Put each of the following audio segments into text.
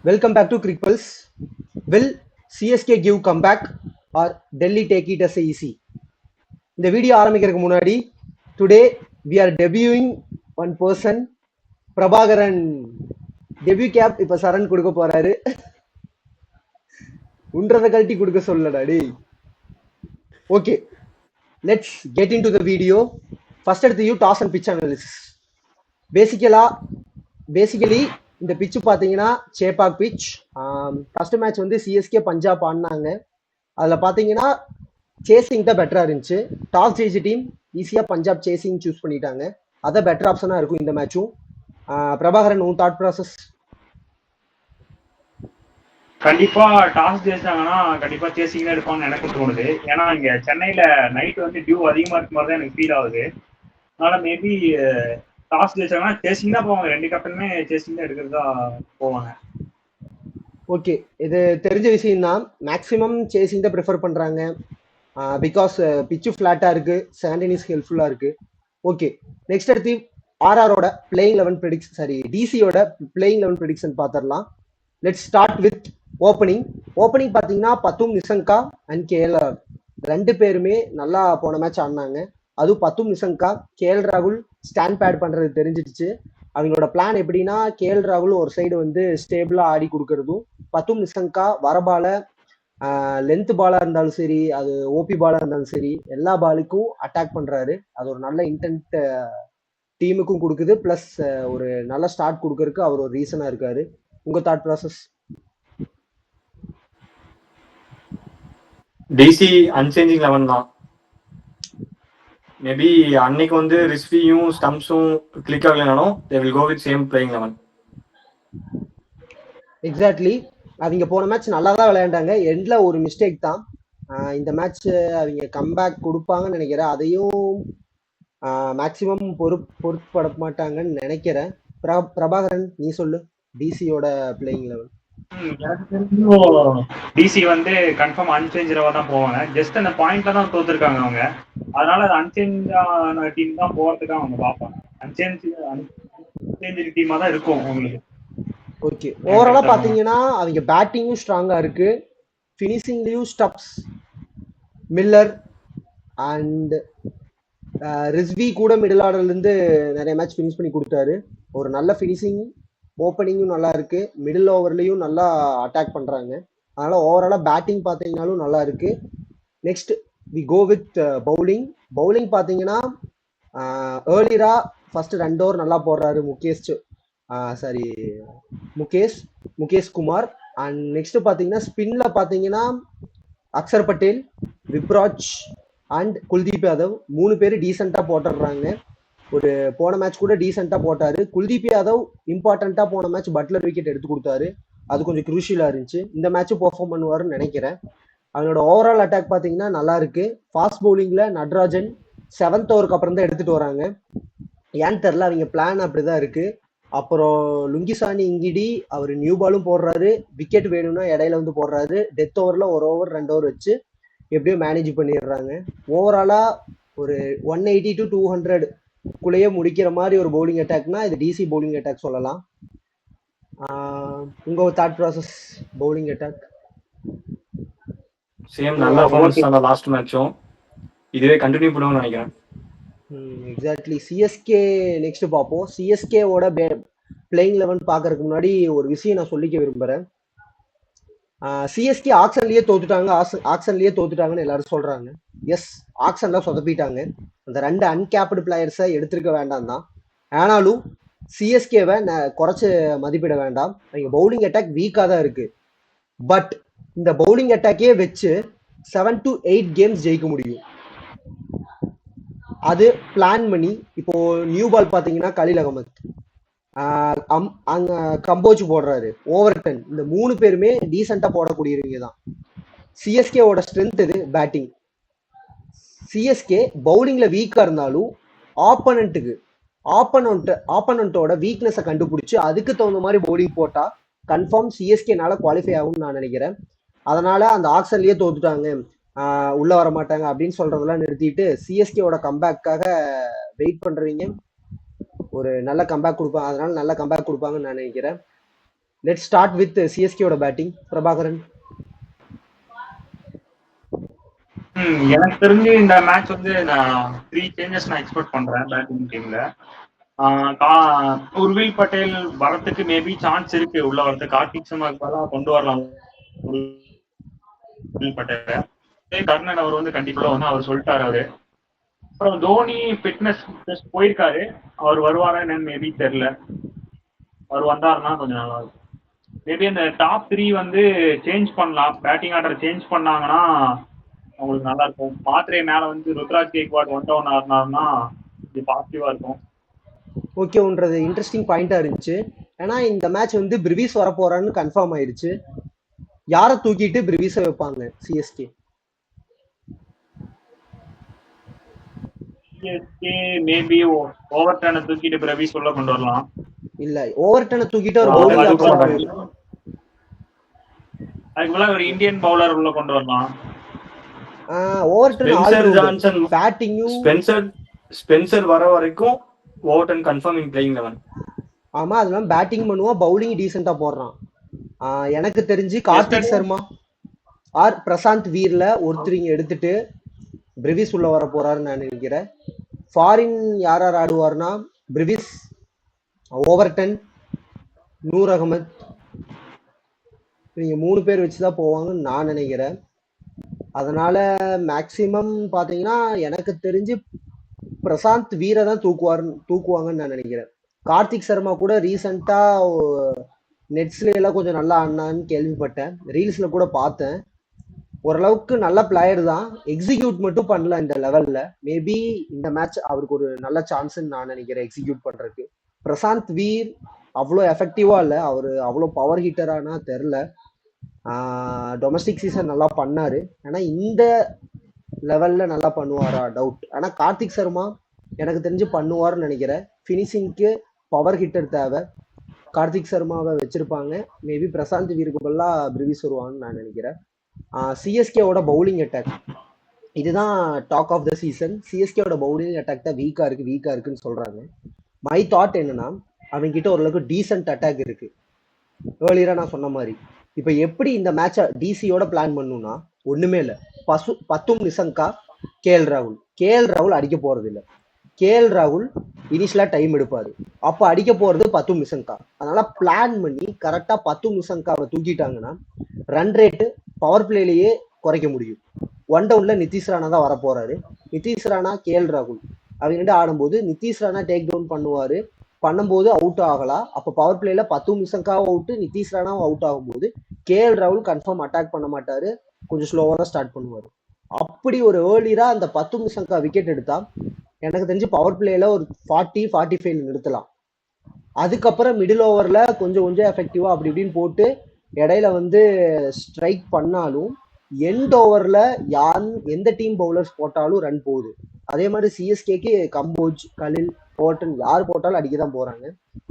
Welcome back to Crick Pulse. Will CSK give comeback or Delhi take it as easy? இந்த video ஆரம்பிக்கிறதுக்கு முன்னாடி today we are debuting one person Prabhakaran debut cap இப்ப சரண் கொடுக்க போறாரு. உன்றதை கழட்டி கொடுக்க சொல்லடா டே. Okay, let's get into the video. First எடுத்து toss and pitch analysis. Basically இந்த பிச்சு பார்த்தீங்கன்னா சேப்பாக் பிச். ஃபர்ஸ்ட் மேட்ச் வந்து சிஎஸ்கே பஞ்சாப் ஆடினாங்க. அதில் பார்த்தீங்கன்னா சேசிங் தான் பெட்டராக இருந்துச்சு. டாஸ் ஜெயிச்ச டீம் ஈஸியாக பஞ்சாப் சேசிங் சூஸ் பண்ணிட்டாங்க. அதை பெட்டர் ஆப்ஷனாக இருக்கும் இந்த மேட்சும். பிரபாகரன், உன் தாட் ப்ராசஸ்? கண்டிப்பா டாஸ் ஜெயிச்சாங்கன்னா கண்டிப்பா சேசிங் தான் எடுப்பாங்கன்னு எனக்கு தோணுது. ஏன்னா இங்க சென்னையில நைட் வந்து டியூ அதிகமா இருக்க மாதிரி தான் எனக்கு ஃபீல் ஆகுது. அதனால மேபி டாஸ் ஜெயிச்சாங்கன்னா சேசிங் தான் போவாங்க. ரெண்டு கேப்டனுமே சேசிங் தான் எடுக்கிறதா போவாங்க. ஓகே, இது தெரிஞ்ச விஷயம் தான். மேக்ஸிமம் சேசிங் தான் ப்ரிஃபர் பண்றாங்க. பிகாஸ் பிச்சு ஃபிளாட்டா இருக்கு, சாண்டினிஸ் ஹெல்ப்ஃபுல்லா இருக்கு. ஓகே, நெக்ஸ்ட் அடுத்து ஆர்ஆரோட பிளேயிங் 11 ப்ரெடிக்ஷன், சாரி டிசியோட பிளேயிங் 11 ப்ரெடிக்ஷன் பார்த்துடலாம். Let's start with opening. Opening பார்த்தீங்கன்னா பத்தும் நிசங்கா அண்ட் கேஎல் ரெண்டு பேருமே நல்லா போன மேட்ச் ஆடினாங்க. அதுவும் பத்தும் நிசங்கா, கேஎல் ராகுல் ஸ்டாண்ட் பேட் பண்றது தெரிஞ்சிடுச்சு. அவங்களோட பிளான் எப்படின்னா கேஎல் ராகுல் ஒரு சைடு வந்து ஸ்டேபிளா ஆடி கொடுக்கறதும், பத்தும் நிசங்கா வரபால லென்த் பாலா இருந்தாலும் சரி, அது ஓபி பாலா இருந்தாலும் சரி, எல்லா பாலுக்கும் அட்டாக் பண்றாரு. அது ஒரு நல்ல இன்டென்ட் டீமுக்கும் கொடுக்குது. பிளஸ் ஒரு நல்ல ஸ்டார்ட் கொடுக்கறதுக்கு அவர் ஒரு ரீசனா இருக்காரு. உங்க தாட் ப்ராசஸ்? டிசி அன்சேஞ்சிங் 11 தான். மேபி அன்னைக்கு வந்து ரிஸ்வியும் ஸ்டம்ப்ஸும் கிளிக் ஆகலைனாலும் they will go with same playing 11. Exactly. அவங்க போன மேட்ச் நல்லா தான் விளையாண்டாங்க. எண்ட்ல ஒரு மிஸ்டேக் தான். இந்த மேட்ச் அவங்க கம்பேக் கொடுப்பாங்கன்னு நினைக்கிறேன். அதையும் மேக்சிமம் பொறுப்பட மாட்டாங்கன்னு நினைக்கிறேன். பிரபாகரன், நீ சொல்லு டிசியோட பிளேயிங் 11. எனக்கு தெரிஞ்சும் டிசி வந்து கன்ஃபார்ம் அன்சேஞ்சிரவா தான் போவாங்க. ஜஸ்ட் அந்த பாயிண்ட்ல தான் தோத்துருக்காங்க அவங்க. அதனால அது அன்சேஞ்சான டீம் தான் போறதுக்காக அவங்க பார்ப்பாங்க. அன்சேஞ்ச் டீமா தான் இருக்கும் உங்களுக்கு. ஓகே, ஓவராலா பாத்தீங்கன்னா அவங்க பேட்டிங்கும் ஸ்ட்ராங்கா இருக்கு, ஃபினிஷிங்லயும் ஸ்டப்ஸ், மில்லர் அண்ட் ரிஸ்வி கூட மிடில் ஆர்டர்ல இருந்து நிறைய மேட்ச் ஃபினிஷ் பண்ணி கொடுத்தாரு. ஒரு நல்ல ஃபினிஷிங், ஓப்பனிங்கும் நல்லா இருக்கு, மிடில் ஓவர்லயும் நல்லா அட்டாக் பண்றாங்க. அதனால ஓவராலா பேட்டிங் பார்த்தீங்கன்னாலும் நல்லா இருக்கு. Next we go with bowling. Bowling பார்த்தீங்கன்னா ஏர்லியரா ஃபர்ஸ்ட் 2 ஓவர் நல்லா போடுறாரு முகேஷ் குமார். அண்ட் நெக்ஸ்ட் பார்த்தீங்கன்னா ஸ்பின்ல பார்த்தீங்கன்னா அக்ஷர் பட்டேல், விப்ராஜ் அண்ட் குல்தீப் யாதவ் 3 பேர் டீசெண்டா போட்டுடுறாங்க. ஒரு போன மேட்ச் கூட டீசெண்டா போட்டாரு. குல்தீப் யாதவ் இம்பார்ட்டண்டா போன மேட்ச் பட்லர் விக்கெட் எடுத்து கொடுத்தாரு. அது கொஞ்சம் குரூஷியலா இருந்துச்சு. இந்த மேட்சும் பெர்ஃபார்ம் பண்ணுவாருன்னு நினைக்கிறேன். அவனோட ஓவரால் அட்டாக் பார்த்தீங்கன்னா நல்லா இருக்கு. ஃபாஸ்ட் பவுலிங்ல நட்ராஜன் 7th ஓவருக்கு அப்புறம் தான் எடுத்துட்டு வராங்க. ஏன்னு தெரியல, அவங்க பிளான் அப்படிதான் இருக்கு. அப்புறம் லுங்கிசானி இங்கிடி அவர் நியூ பாலும் போடுறாரு, விக்கெட் வேணும்னா இடையில வந்து போடுறாரு. டெத் ஓவர்ல 1 ஓவர் 2 ஓவர் வச்சு எப்படியோ மேனேஜ் பண்ணிடுறாங்க. ஓவராலா ஒரு 180 to 200 குள்ளேயே முடிக்கிற மாதிரி ஒரு பவுலிங் அட்டாக்னா இது டிசி பவுலிங் அட்டாக் சொல்லலாம். உங்க thought process bowling attack? Same நல்ல பெர்ஃபார்மன்ஸ் அந்த லாஸ்ட் மேட்சும் இதுவே கண்டினியூ பண்ணுவாங்கன்னு நினைக்கிறேன். எக்ஸாக்ட்லி. சிஎஸ்கே நெக்ஸ்ட் பார்ப்போம். சிஎஸ்கேவோட பிளேயிங் 11 பார்க்கறதுக்கு முன்னாடி ஒரு விஷயம் நான் சொல்லிக்க விரும்புறேன். சிஎஸ்கே ஆக்ஷன்லயே தோத்துட்டாங்கன்னு எல்லாரும் சொல்றாங்க. எஸ், ஆக்ஷன்ல சொதப்பிட்டாங்க. அந்த 2 அன்கேப்டு பிளேயர்ஸை எடுத்திருக்க வேண்டாம் தான். ஆனாலும் சிஎஸ்கேவை குறைச்சு மதிப்பிட வேண்டாம். அவங்க பவுலிங் அட்டாக் வீக்கா தான் இருக்கு. பட் இந்த பவுலிங் அட்டாக்கே வச்சு 7 to 8 கேம்ஸ் ஜெயிக்க முடியும். அது பிளான் பண்ணி. இப்போ நியூ பால் பாத்தீங்கன்னா கலீல் அகமத், அங்க கம்போஜ் போடுறாரு, ஓவர்டன், இந்த 3 பேருமே டீசெண்டா போடக்கூடியவங்க தான். சிஎஸ்கேவோட ஸ்ட்ரென்த் இது பேட்டிங். சிஎஸ்கே பவுலிங்ல வீக்கா இருந்தாலும் ஆப்பனண்டோட வீக்னஸை கண்டுபிடிச்சு அதுக்கு தகுந்த மாதிரி பவுலிங் போட்டா கன்ஃபார்ம் சிஎஸ்கேனால குவாலிஃபை ஆகும்னு நான் நினைக்கிறேன். அதனால அந்த ஆக்ஷன்லயே தோத்துட்டாங்க, உள்ள வர மாட்டாங்க அப்படின்னு சொல்றதெல்லாம் நிறுத்திட்டு சிஎஸ்கேவோட கம்பேக்காக வெயிட் பண்றீங்க. ஒரு நல்ல கம்பேக் கொடுப்பாங்க, அதனால நல்ல கம்பேக் கொடுப்பாங்கன்னு நான் நினைக்கிறேன். லெட்ஸ் ஸ்டார்ட் வித் சிஎஸ்கேயோட பேட்டிங். பிரபாகரன். எனக்கு தெரிஞ்சு இந்த மேட்ச் வந்து நான் 3 சேஞ்சஸ் நான் எக்ஸ்பெக்ட் பண்றேன் பேட்டிங் டீம்ல. உர்வில் பட்டேல் வரத்துக்கு மேபி சான்ஸ் இருக்கு, உள்ள வரது. கார்த்திக் சர்மாக்கு பதிலா கொண்டு வரலாம் உர்வில் பட்டேல. கர்ணன் அவர் வந்து கண்டிப்பா வந்து அவர் சொல்லிட்டாரு அவரு. அப்புறம் தோனி ஃபிட்னஸ் டெஸ்ட் போயிருக்காரு, அவர் வருவாரா என்னன்னு மேபி தெரியல. அவர் வந்தாருன்னா கொஞ்சம் நல்லா இருக்கும். மேபி அந்த டாப் 3 வந்து சேஞ்ச் பண்ணலாம், பேட்டிங் ஆர்டர் சேஞ்ச் பண்ணாங்கன்னா அவங்களுக்கு நல்லா இருக்கும். மாத்திரை மேல வந்து ருத்ராஜ் கேக்வாட் ஒன் டவுன் ஆடினாருன்னா இது பாசிட்டிவா இருக்கும். ஓகேன்றது இன்ட்ரெஸ்டிங் பாயிண்டா இருந்துச்சு. ஏன்னா இந்த மேட்ச் வந்து பிரிவிஸ் வர போறான்னு கன்ஃபார்ம் ஆயிடுச்சு. யாரை தூக்கிட்டு பிரிவிஸை வைப்பாங்க சிஎஸ்கே? சிஎஸ்கே மேபி ஓவர்டர்னை தூக்கிட்டு பிரிவிஸ் உள்ள கொண்டு வரலாம். இல்ல, ஓவர்டர்னை தூக்கிட்டு ஒரு பவுலிங் ஆப்ஷன் அதுக்கு மேல ஒரு இந்தியன் பவுலர் உள்ள கொண்டு வரலாம். ஓவர்டன் ஸ்பென்சர் ஜான்சன் பேட்டிங்கும் ஸ்பென்சர் வர வரைக்கும் ஓவர்டன் கன்ஃபார்ம் இன் பிளேயிங் 11. ஆமா, அதெல்லாம் பேட்டிங் பண்ணுவான், பவுலிங் டீசெண்டா போடுறான். எனக்கு தெரிஞ்சு கார்த்திக் சர்மா ஆர் பிரசாந்த் வீர்ல ஒருத்தரிங்க எடுத்துட்டு பிரிவிஸ் உள்ள வர போறாருன்னு நான் நினைக்கிறேன். ஃபாரின் யார் யார் ஆடுவார்னா பிரிவிஸ், ஓவர்டன், நூர் அகமது, நீங்க 3 பேர் வச்சுதான் போவாங்கன்னு நான் நினைக்கிறேன். அதனால மேக்சிமம் பாத்தீங்கன்னா எனக்கு தெரிஞ்சு பிரசாந்த் வீரை தான் தூக்குவாங்கன்னு நான் நினைக்கிறேன். கார்த்திக் சர்மா கூட ரீசெண்டா நெட்ஸ்ல எல்லாம் கொஞ்சம் நல்லா ஆடினான்னு கேள்விப்பட்டேன், ரீல்ஸ்ல கூட பார்த்தேன். ஓரளவுக்கு நல்ல பிளேயர் தான், எக்ஸிக்யூட் மட்டும் பண்ணல இந்த லெவல்ல. மேபி இந்த மேட்ச் அவருக்கு ஒரு நல்ல சான்ஸ்ன்னு நான் நினைக்கிறேன் எக்ஸிக்யூட் பண்றதுக்கு. பிரசாந்த் வீர் அவ்வளோ எஃபெக்டிவா இல்லை, அவர் அவ்வளோ பவர் ஹிட்டரானா தெரில. டொமஸ்டிக் சீசன் நல்லா பண்ணாரு, ஆனா இந்த லெவல்ல நல்லா பண்ணுவாரா டவுட். ஆனா கார்த்திக் சர்மா எனக்கு தெரிஞ்சு பண்ணுவார்னு நினைக்கிறேன். ஃபினிஷிங்க்கு பவர் ஹிட்டர் தேவை, கார்த்திக் சர்மாவை வச்சிருப்பாங்க. மேபி பிரசாந்த் வீருக்கு பதிலாக பிரிவிஸ் வருவான்னு நான் நினைக்கிறேன். சிஎஸ்கேவோட பவுலிங் அட்டாக் இதுதான் டாக் ஆஃப் த சீசன். சிஎஸ்கேவோட பவுலிங் அட்டாக் தான் வீக்கா இருக்குன்னு சொல்றாங்க. மை தாட் என்னன்னா, அவங்க கிட்ட ஓரளவுக்கு டீசென்ட் அட்டாக் இருக்கு. ஏர்லியரா நான் சொன்ன மாதிரி இப்ப எப்படி இந்த மேட்சை டிசியோட பிளான் பண்ணுன்னா ஒண்ணுமே இல்லை. பத்தும் நிசங்கா, கேஎல் ராகுல் அடிக்க போறது இல்லை. கேஎல் ராகுல் இனிஷியலா டைம் எடுப்பாரு, அப்ப அடிக்க போறது பத்தும் நிசங்கா. அதனால பிளான் பண்ணி கரெக்டா பத்தும் நிசங்காவை தூக்கிட்டாங்கன்னா ரன் ரேட்டு பவர் பிளேலேயே குறைக்க முடியும். ஒன் டவுன்ல நிதிஷ் ராணா தான் வர போறாரு. நிதிஷ் ராணா, கேஎல் ராகுல் அவங்க ஆடும்போது நிதிஷ் ராணா டேக் டவுன் பண்ணும்போது அவுட் ஆகலாம். அப்ப பவர் பிளேல பத்தும் நிசங்காவும் அவுட், நிதிஷ் ராணாவும் அவுட் ஆகும்போது கேஎல் ராகுல் கன்ஃபார்ம் அட்டாக் பண்ண மாட்டாரு, கொஞ்சம் ஸ்லோவா தான் ஸ்டார்ட் பண்ணுவாரு. அப்படி ஒரு ஏர்லியரா அந்த பத்தும் நிசங்கா விக்கெட் எடுத்தா எனக்கு தெரிஞ்சு பவர் பிளேல ஒரு 40-45 நிறுத்தலாம். அதுக்கப்புறம் மிடில் ஓவர்ல கொஞ்சம் எஃபெக்டிவா அப்படி இப்படின்னு போட்டு இடையில வந்து ஸ்ட்ரைக் பண்ணாலும் எண்ட் ஓவர்ல எந்த டீம் பவுலர்ஸ் போட்டாலும் ரன் போகுது. அதே மாதிரி சிஎஸ்கேக்கு கம்போஜ், கலில், ஓவர்டன் யார் போட்டாலும் அடிக்கதான் போறாங்க.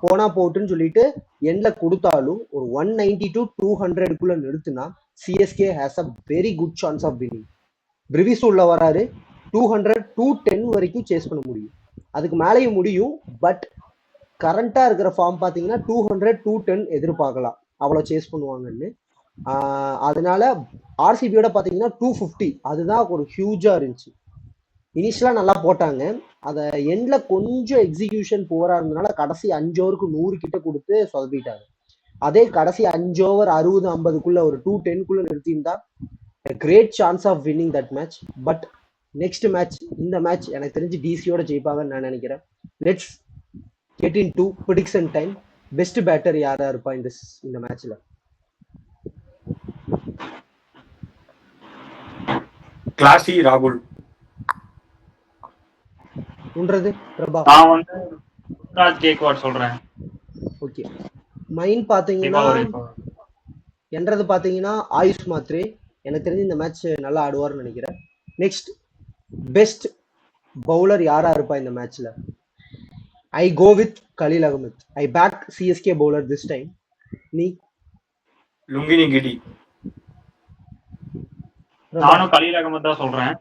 போனா போட்டுன்னு சொல்லிட்டு எண்ட்ல கொடுத்தாலும் ஒரு 190 to 200 நிறுத்தினா CSK has a very good chance of winning. Brevis உள்ள வராரு, 200-210 வரைக்கும் சேஸ் பண்ண முடியும், அதுக்கு மேலேயும் முடியும். பட் கரண்டா இருக்கிற ஃபார்ம் பாத்தீங்கன்னா 200-210 எதிர்பார்க்கலாம், அவ்வளவு சேஸ் பண்ணுவாங்கன்னு. அதனால ஆர்சிபியோட பாத்தீங்கன்னா 250 அதுதான் ஒரு ஹியூஜா இருந்துச்சு. இனிஷியலா நல்லா போட்டாங்க, அத எண்ட்ல கொஞ்சம் எக்ஸிகியூஷன் போரா இருந்தனால கடைசி 5 ஓவருக்கு 100 கிட்ட கொடுத்து சொதப்பிட்டாங்க. அதே கடைசி 5 ஓவர் 60-50 ஒரு 210 நிறுத்தியிருந்தா great chance of winning that match. But next match, இந்த மேட்ச் எனக்கு தெரிஞ்சு டிசியோட ஜெயிப்பாங்கன்னு நான் நினைக்கிறேன். Let's get into prediction time. Best batter யாரா இருப்பா இந்த மேட்ச்ல? கிளாசி ராகுல். உன்றது பிரபா? நான் வந்து ருத்ராஜ் கேக்வாட் சொல்றேன். ஓகே, மைன் பாத்தீங்கன்னா என்றது பாத்தீங்கன்னா ஆயுஷ் மாத்ரே. எனக்கு தெரிஞ்சு இந்த மேட்ச் நல்லா ஆடுவார்னு நினைக்கிறேன். நெக்ஸ்ட் பெஸ்ட் பவுலர் யாரா இருப்பா இந்த மேட்ச்ல? I go with Khaleel Ahmed. I back CSK bowler this time. நீ? லுங்கினி கிடி. நானும் கலீல் அகமது தான் சொல்றேன்.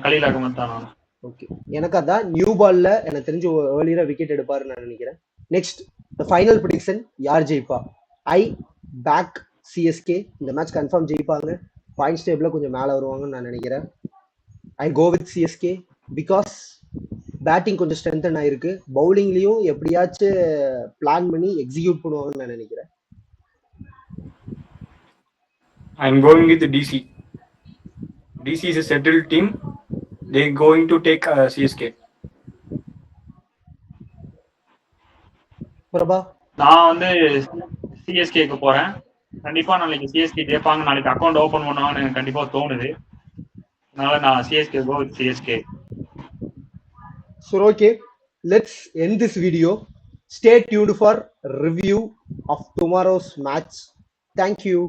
கலீல் அகமது தான் நானும். ஓகே, எனக்கு அதான் நியூ பால்ல எனக்கு தெரிஞ்சு ஏர்லியரா விக்கெட் எடுப்பாருன்னு நான் நினைக்கிறேன். நெக்ஸ்ட் ஃபைனல் ப்ரெடிக்ஷன், யார் ஜெயிப்பா? I back CSK. இந்த மேட்ச் கன்ஃபார்ம் ஜெயிப்பாங்க, பாயிண்ட்ஸ் டேபிளில் கொஞ்சம் மேலே வருவாங்கன்னு நான் நினைக்கிறேன். I go with CSK because batting கொஞ்சம் ஸ்ட்ரென்தன் ஆயிருக்கு, பவுலிங்லேயும் எப்படியாச்சும் பிளான் பண்ணி எக்ஸிக்யூட் பண்ணுவாங்கன்னு நான் நினைக்கிறேன். I'm going with DC. DC is a settled team. They're going to take CSK. Prabha? நான் வந்து சிஎஸ்கேக்கு போறேன். கண்டிப்பா நாளைக்கு சிஎஸ்கே ஜெயிப்பாங்க, நாளைக்கு அக்கௌண்ட் ஓபன் பண்ணுவாங்கன்னு எனக்கு கண்டிப்பா தோணுது. அதனால நான் CSK go with CSK. So okay, let's end this video. Stay tuned for review of tomorrow's match. Thank you.